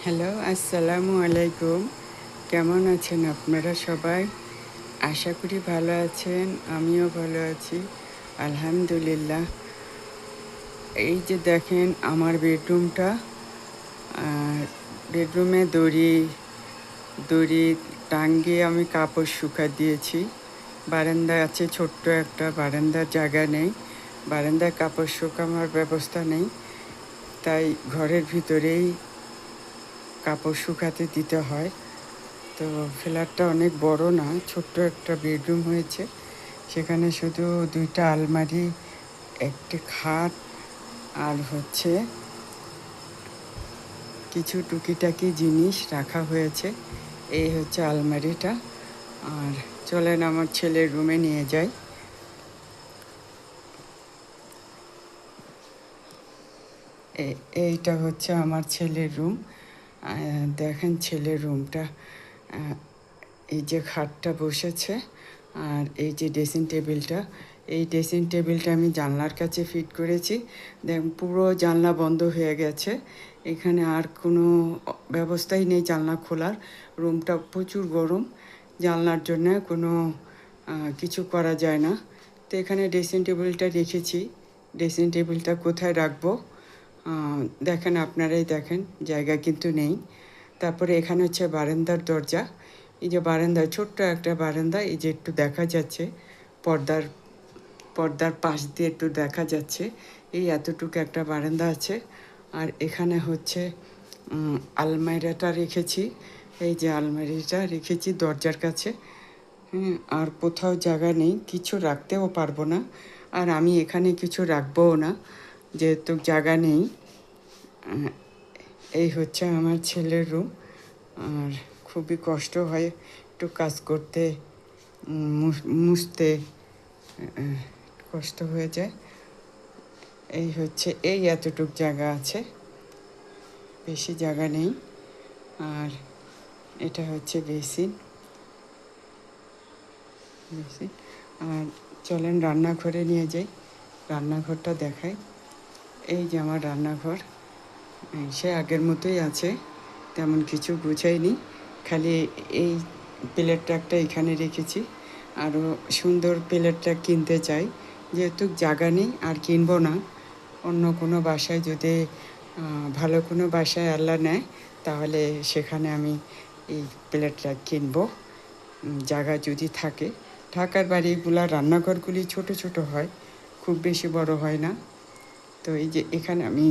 Hello, আসসালামু আলাইকুম। কেমন আছেন আপনারা সবাই? আশা করি ভালো আছেন। আমিও ভালো আছি, আলহামদুলিল্লাহ। এই যে দেখেন আমার বেডরুমটা। বেডরুমে দড়ি দড়ি টাঙিয়ে আমি কাপড় শুকা দিয়েছি। বারান্দা আছে, ছোট্ট একটা বারান্দার জায়গা নেই, বারান্দায় কাপড় শুকানোর ব্যবস্থা নেই, তাই ঘরের ভিতরেই কাপড় শুকাতে দিতে হয়। তো ফ্ল্যাটটা অনেক বড় না, ছোট্ট একটা বেডরুম হয়েছে। সেখানে শুধু দুইটা আলমারি, একটি খাট আর কিছু টুকিটাকি জিনিস রাখা হয়েছে। এই হচ্ছে আলমারিটা। আর চলেন আমার ছেলের রুমে নিয়ে যাই। এইটা হচ্ছে আমার ছেলের রুম। দেখেন ছেলের রুমটা। এই যে খাটটা বসেছে আর এই যে ড্রেসিং টেবিলটা, এই ড্রেসিং টেবিলটা আমি জানলার কাছে ফিট করেছি। দেখুন পুরো জানলা বন্ধ হয়ে গেছে, এখানে আর কোনো ব্যবস্থাই নেই জানলা খোলার। রুমটা প্রচুর গরম, জানলার জন্য কোনো কিছু করা যায় না। তো এখানে ড্রেসিং টেবিলটা রেখেছি। ড্রেসিং টেবিলটা কোথায় রাখবো দেখেন, আপনারাই দেখেন, জায়গা কিন্তু নেই। তারপরে এখানে হচ্ছে বারান্দার দরজা। এই যে বারান্দা, ছোট্ট একটা বারান্দা, এই যে একটু দেখা যাচ্ছে পর্দার পর্দার পাশ দিয়ে একটু দেখা যাচ্ছে। এই এতটুকু একটা বারান্দা আছে। আর এখানে হচ্ছে আলমারিটা রেখেছি। এই যে আলমারিটা রেখেছি দরজার কাছে। আর কোথাও জায়গা নেই, কিছু রাখতেও পারবো না। আর আমি এখানে কিছু রাখবও না, যেহেতু জায়গা নেই। এই হচ্ছে আমার ছেলের রুম। আর খুবই কষ্ট হয় একটু কাজ করতে, মুছতে কষ্ট হয়ে যায়। এই হচ্ছে, এই এতটুক জায়গা আছে, বেশি জায়গা নেই। আর এটা হচ্ছে বেসিন। আর চলেন রান্নাঘরে নিয়ে যাই, রান্নাঘরটা দেখাই। এই যে আমার রান্নাঘর, সে আগের মতোই আছে, তেমন কিছু গুছাইনি। খালি এই প্লেটটা একটা এখানে রেখেছি। আরও সুন্দর প্লেটটা কিনতে চাই, যেহেতু জায়গা নেই আর কিনবো না। অন্য কোনো বাসায় যদি ভালো কোনো বাসায় আল্লাহ নেয়, তাহলে সেখানে আমি এই প্লেটটা কিনবো, জায়গা যদি থাকে। ঢাকার বাড়িগুলা রান্নাঘরগুলি ছোট ছোট হয়, খুব বেশি বড় হয় না। তো এই যে এখানে আমি